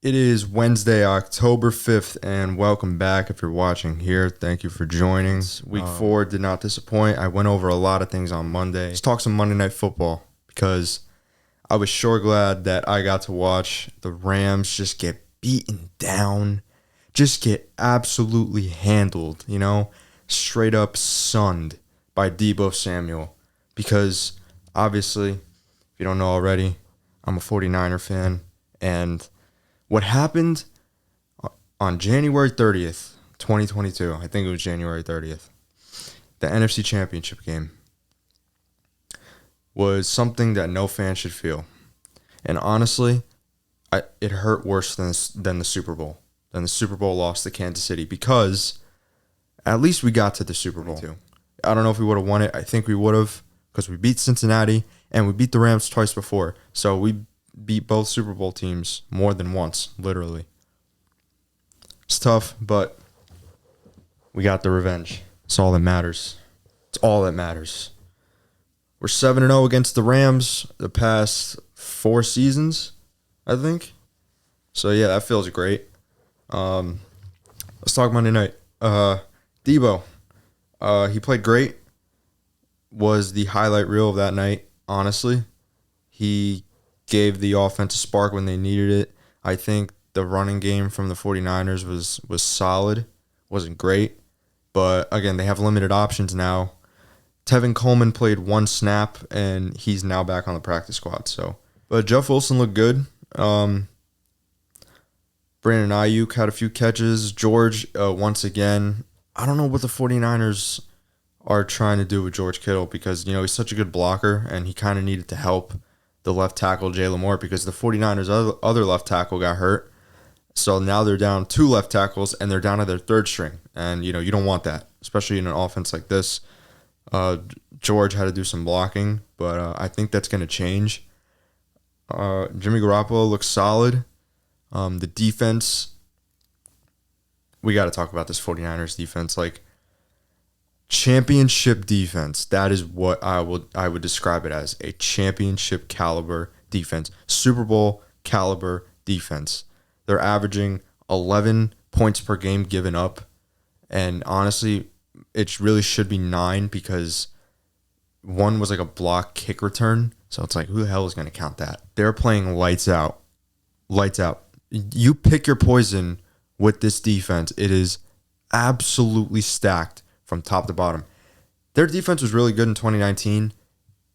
It is Wednesday, October 5th, and welcome back if you're watching here. Thank you for joining. Week 4 did not disappoint. I went over a lot of things on Monday. Let's talk some Monday Night Football because I was sure glad that I got to watch the Rams just get beaten down, just get absolutely handled, straight up sunned by Deebo Samuel. Because obviously, if you don't know already, I'm a 49er fan, and what happened on January 30th, 2022, I think it was January 30th, the NFC Championship game, was something that no fan should feel. And honestly, it hurt worse than the Super Bowl. Than the Super Bowl loss to Kansas City, because at least we got to the Super Bowl. I don't know if we would have won it. I think we would have, because we beat Cincinnati and we beat the Rams twice before. So we beat both Super Bowl teams more than once, literally. It's tough, but we got the revenge. It's all that matters. It's all that matters. We're 7-0 against the Rams the past 4 seasons, I think. So, yeah, that feels great. Let's talk Monday night. Deebo, he played great. Was the highlight reel of that night, honestly. He gave the offense a spark when they needed it. I think the running game from the 49ers was solid. Wasn't great. But, again, they have limited options now. Tevin Coleman played 1 snap, and he's now back on the practice squad. But Jeff Wilson looked good. Brandon Ayuk had a few catches. George, once again, I don't know what the 49ers are trying to do with George Kittle, because, he's such a good blocker, and he kind of needed to help the left tackle, Jay Lamore, because the 49ers' other left tackle got hurt. So now they're down 2 left tackles, and they're down to their 3rd string. And, you don't want that, especially in an offense like this. George had to do some blocking, but I think that's going to change. Jimmy Garoppolo looks solid. The defense, we got to talk about this 49ers defense. Championship defense. That is what I would describe it as, a championship caliber defense. Super Bowl caliber defense. They're averaging 11 points per game given up. And honestly, it really should be 9, because 1 was like a block kick return. So it's like, who the hell is going to count that? They're playing lights out. Lights out. You pick your poison with this defense. It is absolutely stacked from top to bottom. Their defense was really good in 2019.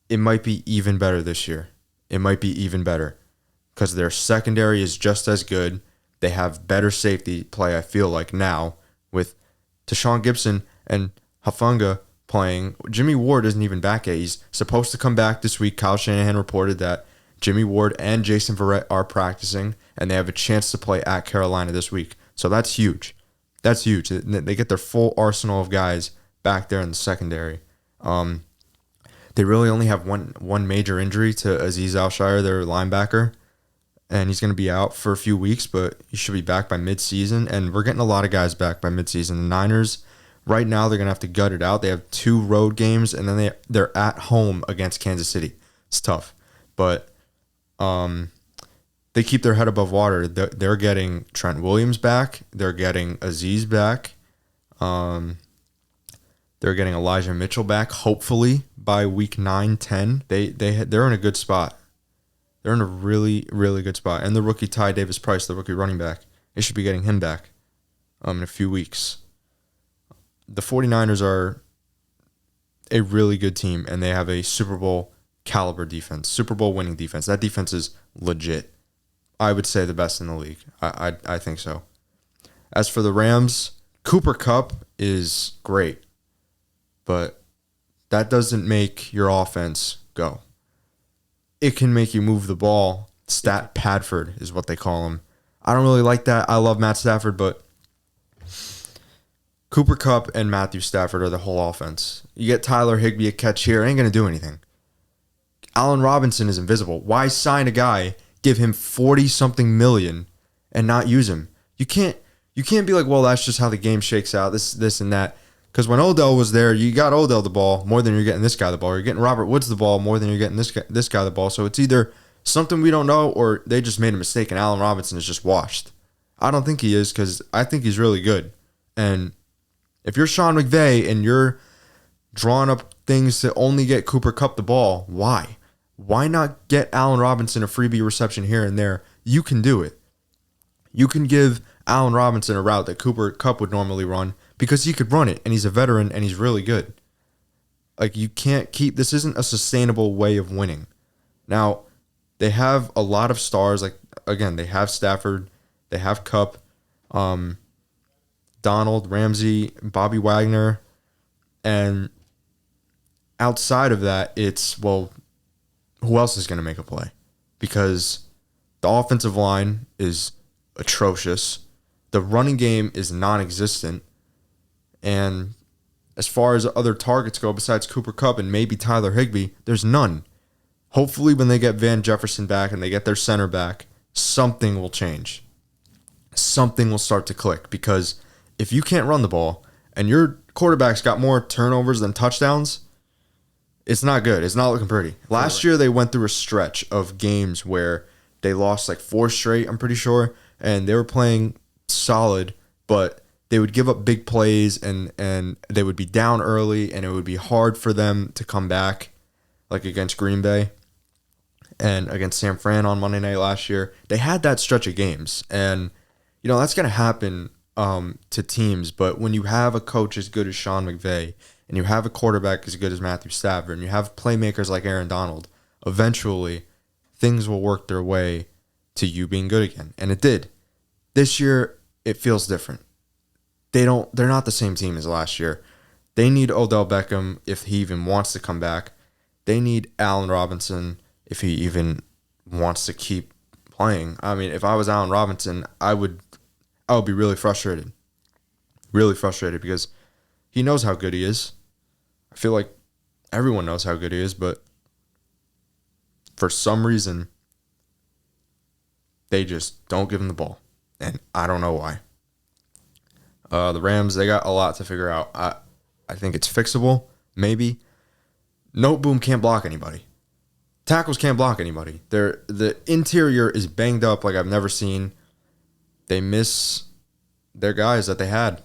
It might be even better this year. It might be even better, because their secondary is just as good. They have better safety play, I feel like, now, with Tashawn Gibson and Hufanga playing. Jimmy Ward isn't even back yet. He's supposed to come back this week. Kyle Shanahan reported that Jimmy Ward and Jason Verrett are practicing, and they have a chance to play at Carolina this week. So that's huge. That's huge. They get their full arsenal of guys back there in the secondary. They really only have one major injury to Azeez Al-Shaair, their linebacker, and he's going to be out for a few weeks, but he should be back by midseason, and we're getting a lot of guys back by midseason. The Niners, right now, they're going to have to gut it out. They have 2 road games, and then they're at home against Kansas City. It's tough, but they keep their head above water. They're getting Trent Williams back. They're getting Azeez back. They're getting Elijah Mitchell back, hopefully, by week 9-10. They're in a good spot. They're in a really, really good spot. And the rookie Ty Davis-Price, the rookie running back, they should be getting him back in a few weeks. The 49ers are a really good team, and they have a Super Bowl caliber defense, Super Bowl winning defense. That defense is legit. I would say the best in the league. I think so. As for the Rams, Cooper Kupp is great, but that doesn't make your offense go. It can make you move the ball. Stat Padford is what they call him. I don't really like that. I love Matt Stafford, but Cooper Kupp and Matthew Stafford are the whole offense. You get Tyler Higbee a catch here, ain't going to do anything. Allen Robinson is invisible. Why sign a guy, give him 40-something million, and not use him? You can't be like, well, that's just how the game shakes out, this and that. Because when Odell was there, you got Odell the ball more than you're getting this guy the ball. You're getting Robert Woods the ball more than you're getting this guy the ball. So it's either something we don't know, or they just made a mistake and Allen Robinson is just washed. I don't think he is, because I think he's really good. And if you're Sean McVay and you're drawing up things to only get Cooper Kupp the ball, why? Why not get Allen Robinson a freebie reception here and there? You can do it. You can give Allen Robinson a route that Cooper Kupp would normally run because he could run it, and he's a veteran, and he's really good. Like, you can't keep... This isn't a sustainable way of winning. Now, they have a lot of stars. Like, again, they have Stafford, they have Kupp, Donald, Ramsey, Bobby Wagner, and outside of that, it's, well, who else is going to make a play? Because the offensive line is atrocious. The running game is non-existent. And as far as other targets go, besides Cooper Kupp and maybe Tyler Higbee, there's none. Hopefully when they get Van Jefferson back and they get their center back, something will change. Something will start to click, because if you can't run the ball and your quarterback's got more turnovers than touchdowns, it's not good. It's not looking pretty. Last year they went through a stretch of games where they lost like 4 straight, I'm pretty sure, and they were playing solid, but they would give up big plays and they would be down early, and it would be hard for them to come back, like against Green Bay and against San Fran on Monday night last year. They had that stretch of games, and you know that's going to happen to teams. But when you have a coach as good as Sean McVay, and you have a quarterback as good as Matthew Stafford, and you have playmakers like Aaron Donald, eventually things will work their way to you being good again. And it did. This year, it feels different. They're not the same team as last year. They need Odell Beckham if he even wants to come back. They need Allen Robinson if he even wants to keep playing. I mean, if I was Allen Robinson, I would be really frustrated. Really frustrated, because he knows how good he is. I feel like everyone knows how good he is, but for some reason, they just don't give him the ball. And I don't know why. The Rams, they got a lot to figure out. I think it's fixable, maybe. Noteboom can't block anybody. Tackles can't block anybody. The interior is banged up like I've never seen. They miss their guys that they had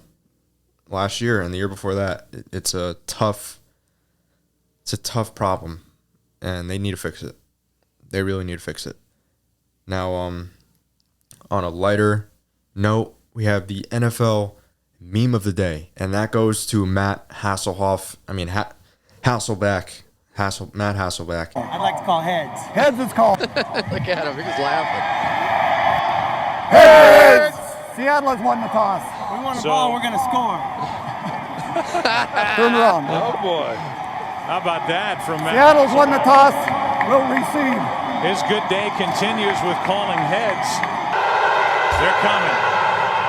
last year and the year before that. It's a tough problem, and they need to fix it. They really need to fix it. Now, on a lighter note, we have the NFL meme of the day, and that goes to Matt Hasselbeck. Matt Hasselbeck. I'd like to call heads. Heads is called. Look at him, he's laughing. Heads! Seattle has won the toss. We won the ball, we're going to score. Turn around. Oh, boy. How about that from Matt? Seattle's won the toss. We'll receive. His good day continues with calling heads. They're coming.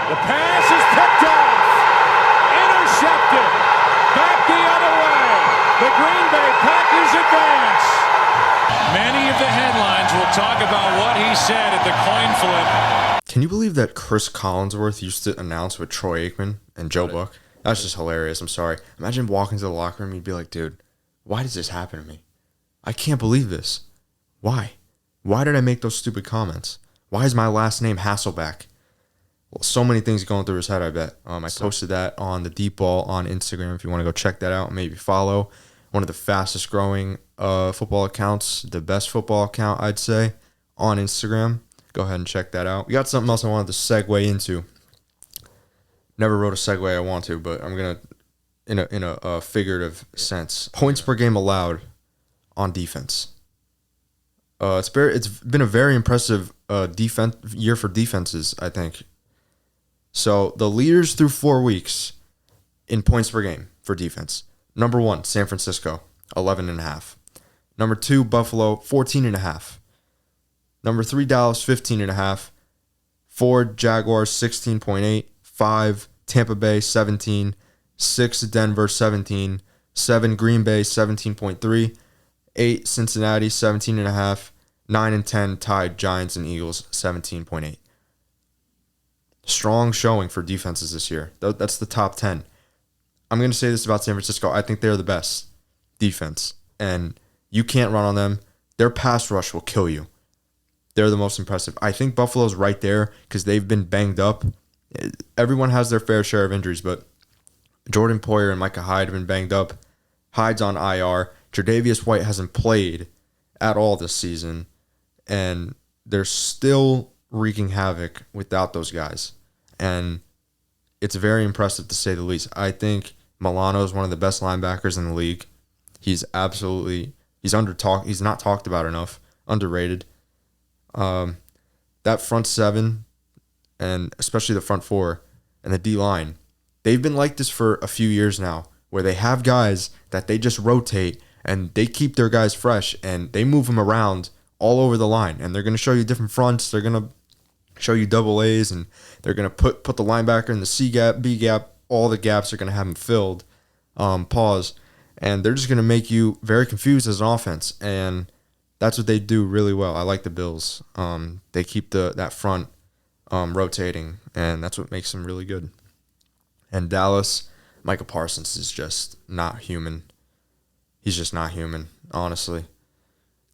The pass is picked off. Intercepted. Back the other way. The Green Bay Packers advance. Many of the headlines will talk about what he said at the coin flip. Can you believe that Chris Collinsworth used to announce with Troy Aikman and Joe Buck? That's just hilarious. I'm sorry. Imagine walking to the locker room, you'd be like, dude, why does this happen to me? I can't believe this. Why? Why did I make those stupid comments? Why is my last name Hasselbeck? Well, so many things going through his head, I bet. I posted that on the Deep Ball on Instagram. If you want to go check that out, maybe follow. One of the fastest growing football accounts, the best football account, I'd say, on Instagram. Go ahead and check that out. We got something else I wanted to segue into. Never wrote a segue I want to, but I'm going to, in a figurative sense. Points per game allowed on defense. It's been a very impressive year for defenses, I think. So the leaders through 4 weeks in points per game for defense. Number 1, San Francisco, 11.5. Number 2, Buffalo, 14.5. Number 3, Dallas, 15.5. 4, Jaguars, 16.8. 5, Tampa Bay, 17. 6, Denver, 17. 7, Green Bay, 17.3. 8, Cincinnati, 17.5. 9 and 10 tied Giants and Eagles, 17.8. Strong showing for defenses this year. That's the top 10. I'm going to say this about San Francisco. I think they're the best defense, and you can't run on them. Their pass rush will kill you. they're the most impressive. I think Buffalo's right there because they've been banged up. Everyone has their fair share of injuries, but Jordan Poyer and Micah Hyde have been banged up. Hyde's on IR. Tre'Davious White hasn't played at all this season, and they're still wreaking havoc without those guys. And it's very impressive to say the least. I think Milano is one of the best linebackers in the league. He's not talked about enough, underrated. That front seven, and especially the front four and the D-line, they've been like this for a few years now, where they have guys that they just rotate and they keep their guys fresh and they move them around all over the line. And they're going to show you different fronts. They're going to show you double A's, and they're going to put the linebacker in the C gap, B gap. All the gaps are going to have them filled. And they're just going to make you very confused as an offense. And that's what they do really well. I like the Bills. They keep that front rotating, and that's what makes them really good. And Dallas, Micah Parsons is just not human. He's just not human, honestly.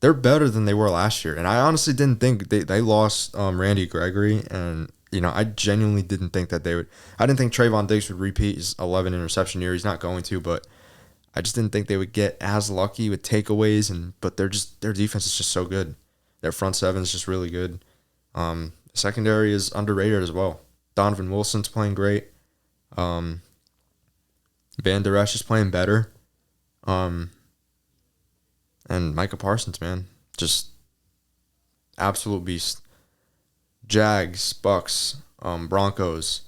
They're better than they were last year. And I honestly didn't think they lost Randy Gregory. And, I genuinely didn't think that they would. I didn't think Trayvon Diggs would repeat his 11 interception year. He's not going to, but I just didn't think they would get as lucky with takeaways. But their defense is just so good. Their front seven is just really good. Secondary is underrated as well. Donovan Wilson's playing great. Van Der Esch is playing better. And Micah Parsons, man, just absolute beast. Jags, Bucks, Broncos,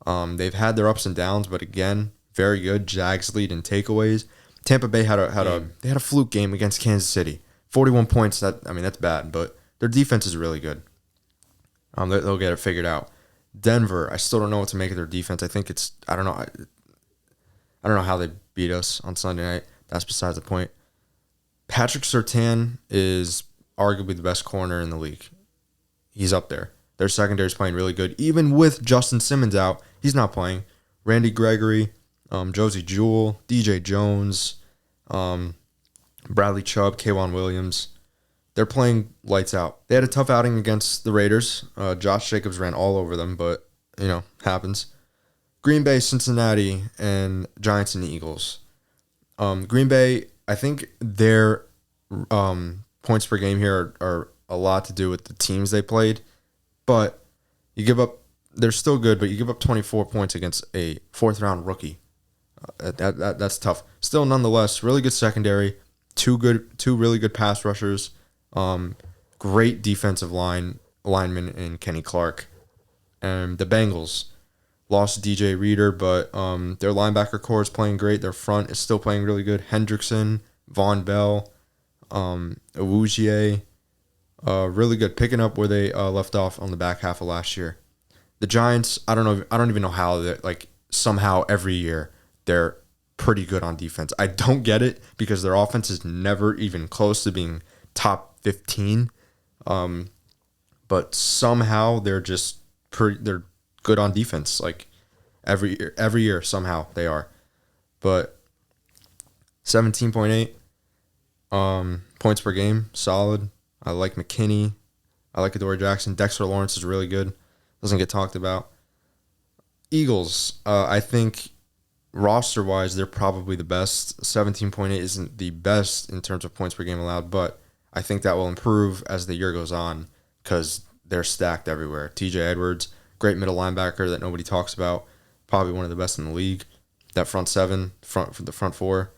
they've had their ups and downs, but again, very good. Jags lead in takeaways. Tampa Bay had a fluke game against Kansas City. 41 points. That's bad, but their defense is really good. They'll get it figured out. Denver, I still don't know what to make of their defense. I think I don't know how they beat us on Sunday night. That's besides the point. Patrick Surtain is arguably the best corner in the league. He's up there. Their secondary is playing really good. Even with Justin Simmons out, he's not playing. Randy Gregory, Josie Jewell, DJ Jones, Bradley Chubb, K'Wan Williams. They're playing lights out. They had a tough outing against the Raiders. Josh Jacobs ran all over them, but, happens. Green Bay, Cincinnati, and Giants and Eagles. Green Bay, I think their points per game here are a lot to do with the teams they played, but they're still good, but you give up 24 points against a fourth-round rookie. That's tough. Still, nonetheless, really good secondary, two really good pass rushers, great defensive lineman in Kenny Clark. And the Bengals lost DJ Reader, but their linebacker core is playing great. Their front is still playing really good. Hendrickson, Von Bell, Awuzie, really good, picking up where they left off on the back half of last year. The Giants, I don't even know how they're somehow every year they're pretty good on defense. I don't get it because their offense is never even close to being top 15. But somehow they're just they're good on defense. Every year somehow they are. But 17.8 points per game, solid. I like McKinney. I like Adoree Jackson. Dexter Lawrence is really good. Doesn't get talked about. Eagles, I think roster-wise, they're probably the best. 17.8 isn't the best in terms of points per game allowed, but I think that will improve as the year goes on because they're stacked everywhere. TJ Edwards, great middle linebacker that nobody talks about, probably one of the best in the league. That front seven, the front four,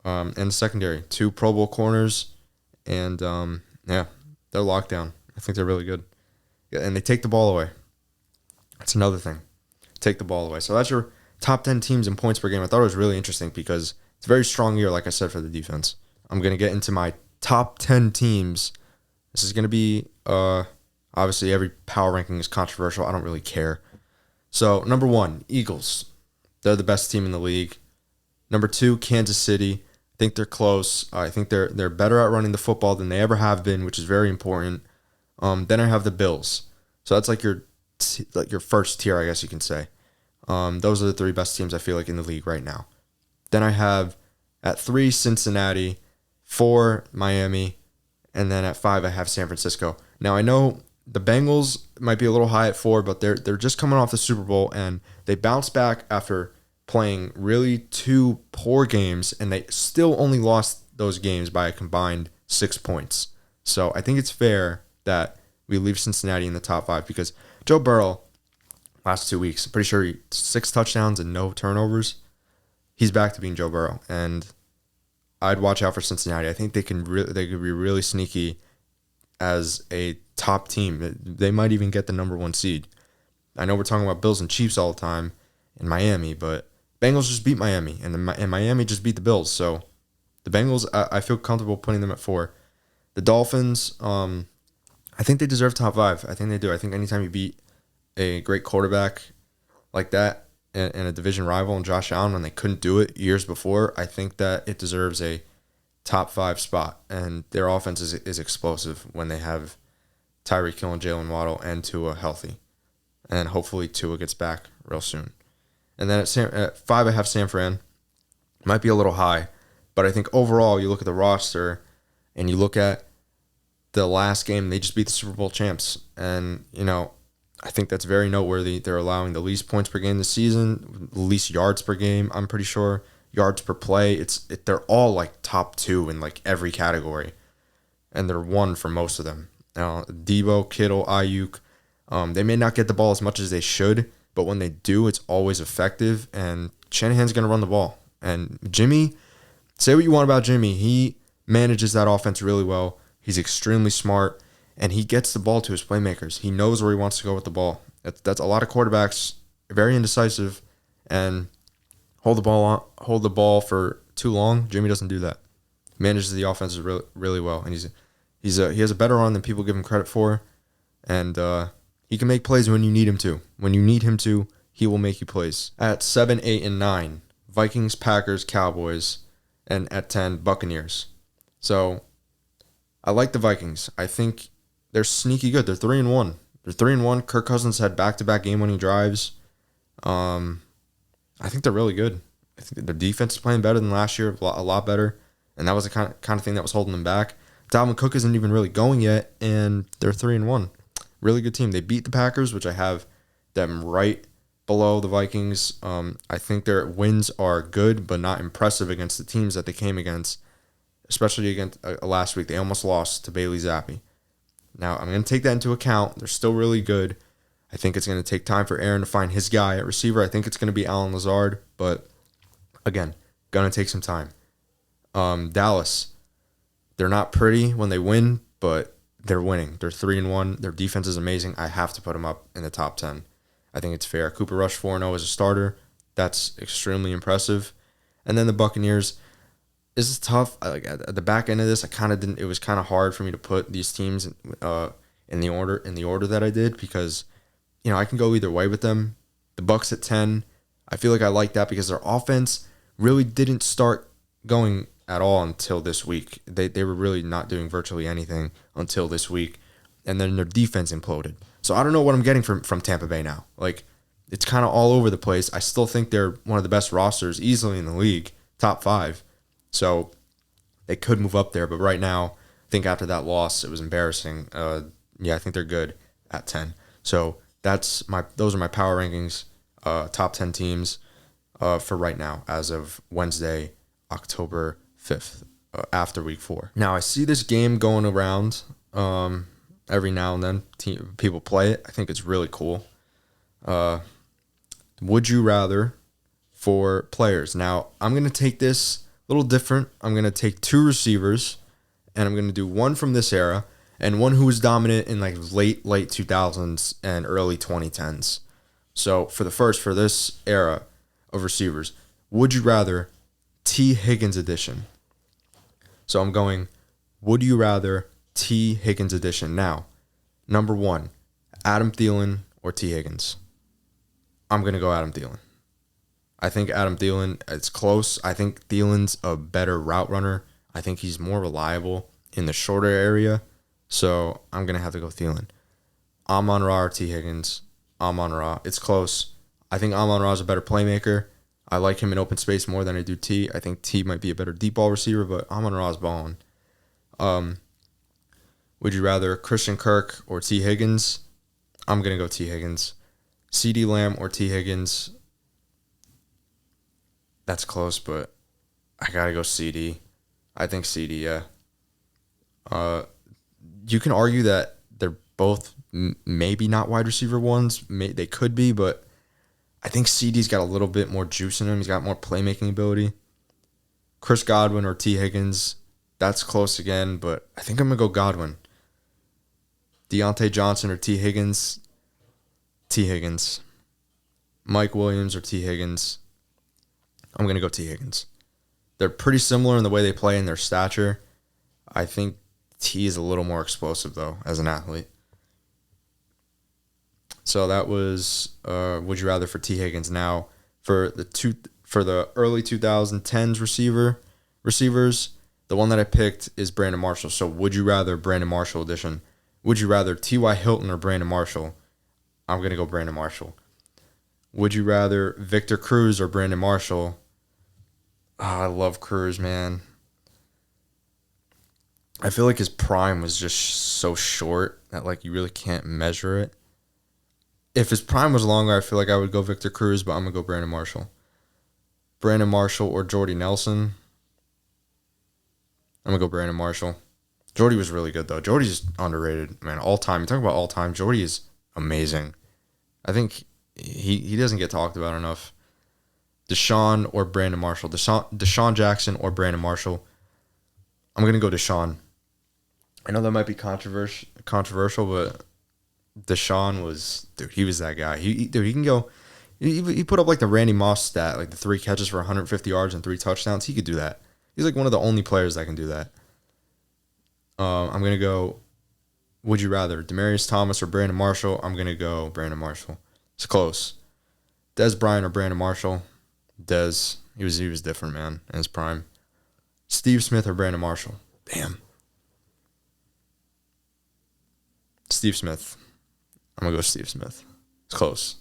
and the secondary, 2 Pro Bowl corners, and they're locked down. I think they're really good. Yeah, and they take the ball away. That's another thing. Take the ball away. So that's your top 10 teams in points per game. I thought it was really interesting because it's a very strong year, like I said, for the defense. I'm going to get into my top 10 teams. This is going to be, obviously, every power ranking is controversial. I don't really care. So, number 1, Eagles. They're the best team in the league. Number 2, Kansas City. I think they're close. I think they're better at running the football than they ever have been, which is very important. Then I have the Bills. So that's your first tier, I guess you can say. Those are the 3 best teams I feel like in the league right now. Then I have at 3 Cincinnati, 4 Miami, and then at 5 I have San Francisco. Now I know the Bengals might be a little high at 4, but they're just coming off the Super Bowl and they bounced back after playing really 2 poor games, and they still only lost those games by a combined 6 points. So I think it's fair that we leave Cincinnati in the top 5 because Joe Burrow, last 2 weeks, I'm pretty sure 6 touchdowns and no turnovers. He's back to being Joe Burrow, and I'd watch out for Cincinnati. I think they could be really sneaky as a top team. They might even get the number 1 seed. I know we're talking about Bills and Chiefs all the time in Miami, but Bengals just beat Miami, and Miami just beat the Bills. So the Bengals, I feel comfortable putting them at 4. The Dolphins, I think they deserve top 5. I think they do. I think anytime you beat a great quarterback like that and a division rival and Josh Allen when they couldn't do it years before, I think that it deserves a top 5 spot. And their offense is explosive when they have Tyreek Hill and Jalen Waddle and Tua healthy. And hopefully Tua gets back real soon. And then at 5, I have San Fran. Might be a little high, but I think overall you look at the roster and you look at the last game, they just beat the Super Bowl champs. And, I think that's very noteworthy. They're allowing the least points per game this season, least yards per game, I'm pretty sure. Yards per play. They're all like top 2 in like every category. And they're 1 for most of them. Now, Debo, Kittle, Ayuk, they may not get the ball as much as they should, but when they do, it's always effective. And Shanahan's going to run the ball. And Jimmy, say what you want about Jimmy. He manages that offense really well. He's extremely smart. And he gets the ball to his playmakers. He knows where he wants to go with the ball. That's a lot of quarterbacks, very indecisive, and hold the ball for too long. Jimmy doesn't do that. He manages the offense really, really well, and he has a better arm than people give him credit for, and he can make plays when you need him to. When you need him to, he will make you plays. At 7, 8, and 9, Vikings, Packers, Cowboys, and at 10, Buccaneers. So I like the Vikings. I think they're sneaky good. They're 3-1. They're 3-1. Kirk Cousins had back-to-back game-winning drives. I think they're really good. I think their defense is playing better than last year, a lot better, and that was the kind of thing that was holding them back. Dalvin Cook isn't even really going yet, and they're 3-1. Really good team. They beat the Packers, which I have them right below the Vikings. I think their wins are good, but not impressive against the teams that they came against, especially against last week. They almost lost to Bailey Zappi. Now, I'm going to take that into account. They're still really good. I think it's going to take time for Aaron to find his guy at receiver. I think it's going to be Allen Lazard, but again, going to take some time. Dallas, they're not pretty when they win, but they're winning. They're 3-1. Their defense is amazing. I have to put them up in the top 10. I think it's fair. Cooper Rush 4-0 as a starter. That's extremely impressive. And then the Buccaneers. This is tough. At the back end of this, I kind of didn't. It was kind of hard for me to put these teams in the order that I did because, I can go either way with them. The Bucs at 10. I feel like I like that because their offense really didn't start going at all until this week. They were really not doing virtually anything until this week, and then their defense imploded. So I don't know what I'm getting from Tampa Bay now. Like, it's kind of all over the place. I still think they're one of the best rosters easily in the league, top 5. So they could move up there, but right now, I think after that loss, it was embarrassing. I think they're good at 10. So those are my power rankings, top 10 teams for right now as of Wednesday, October 5th, after week 4. Now, I see this game going around every now and then. People play it. I think it's really cool. Would you rather for players? Now, I'm going to take this a little different. I'm going to take 2 receivers, and I'm going to do one from this era and one who was dominant in like late 2000s and early 2010s. So for this era of receivers, would you rather T. Higgins edition? So I'm going, would you rather T. Higgins edition? Now, number 1, Adam Thielen or T. Higgins? I'm going to go Adam Thielen. I think Adam Thielen, it's close. I think Thielen's a better route runner. I think he's more reliable in the shorter area. So I'm going to have to go Thielen. Amon-Ra or T. Higgins? Amon-Ra. It's close. I think Amon-Ra is a better playmaker. I like him in open space more than I do T. I think T might be a better deep ball receiver, but Amon-Ra is balling. Would you rather Christian Kirk or T. Higgins? I'm going to go T. Higgins. CeeDee Lamb or T. Higgins? That's close, but I got to go CD. I think CD, yeah. You can argue that they're both maybe not wide receiver ones. They could be, but I think CD's got a little bit more juice in him. He's got more playmaking ability. Chris Godwin or T. Higgins, that's close again, but I think I'm going to go Godwin. Deontay Johnson or T. Higgins? T. Higgins. Mike Williams or T. Higgins? I'm going to go T. Higgins. They're pretty similar in the way they play and their stature. I think T is a little more explosive, though, as an athlete. So that was Would You Rather for T. Higgins. Now, for the early 2010s receivers, the one that I picked is Brandon Marshall. So Would You Rather Brandon Marshall edition. Would you rather T.Y. Hilton or Brandon Marshall? I'm going to go Brandon Marshall. Would you rather Victor Cruz or Brandon Marshall? Oh, I love Cruz, man. I feel like his prime was just so short that like you really can't measure it. If his prime was longer, I feel like I would go Victor Cruz, but I'm going to go Brandon Marshall. Brandon Marshall or Jordy Nelson? I'm going to go Brandon Marshall. Jordy was really good, though. Jordy's underrated, man. All time. You talk about all time. Jordy is amazing. I think he doesn't get talked about enough. Deshaun or Brandon Marshall? Deshaun Jackson or Brandon Marshall? I'm going to go Deshaun. I know that might be controversial, but Deshaun was, dude, he was that guy. He can go, he put up like the Randy Moss stat, like the 3 catches for 150 yards and 3 touchdowns. He could do that. He's like one of the only players that can do that. I'm going to go, would you rather Demaryius Thomas or Brandon Marshall? I'm going to go Brandon Marshall. It's close. Dez Bryant or Brandon Marshall? Dez. He was different, man, in his prime. Steve Smith or Brandon Marshall? Damn. Steve Smith. I'm going to go Steve Smith. It's close.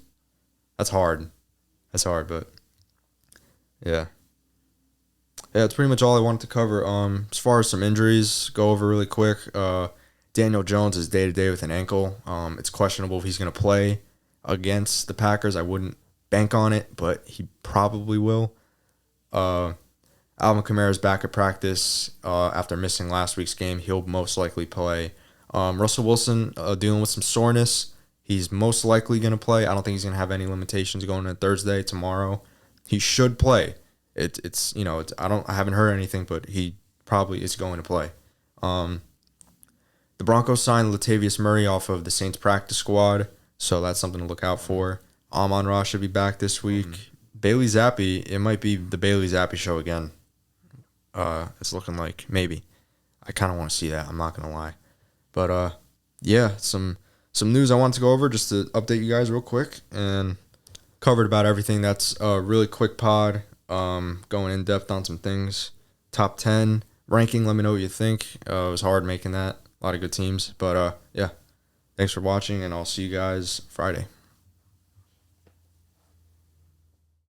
That's hard, but yeah. Yeah, that's pretty much all I wanted to cover. As far as some injuries, go over really quick. Daniel Jones is day-to-day with an ankle. It's questionable if he's going to play against the Packers. I wouldn't bank on it, but he probably will. Alvin Kamara is back at practice after missing last week's game. He'll most likely play. Russell Wilson dealing with some soreness. He's most likely going to play. I don't think he's going to have any limitations going into Thursday, tomorrow. He should play. I haven't heard anything, but he probably is going to play. The Broncos signed Latavius Murray off of the Saints practice squad, so that's something to look out for. Amon-Ra should be back this week. Bailey Zappi, it might be the Bailey Zappi show again. It's looking like maybe. I kind of want to see that. I'm not gonna lie, but yeah, some news I want to go over just to update you guys real quick, and covered about everything. That's a really quick pod. Going in depth on some things. Top 10 ranking. Let me know what you think. It was hard making that. A lot of good teams, but yeah. Thanks for watching, and I'll see you guys Friday.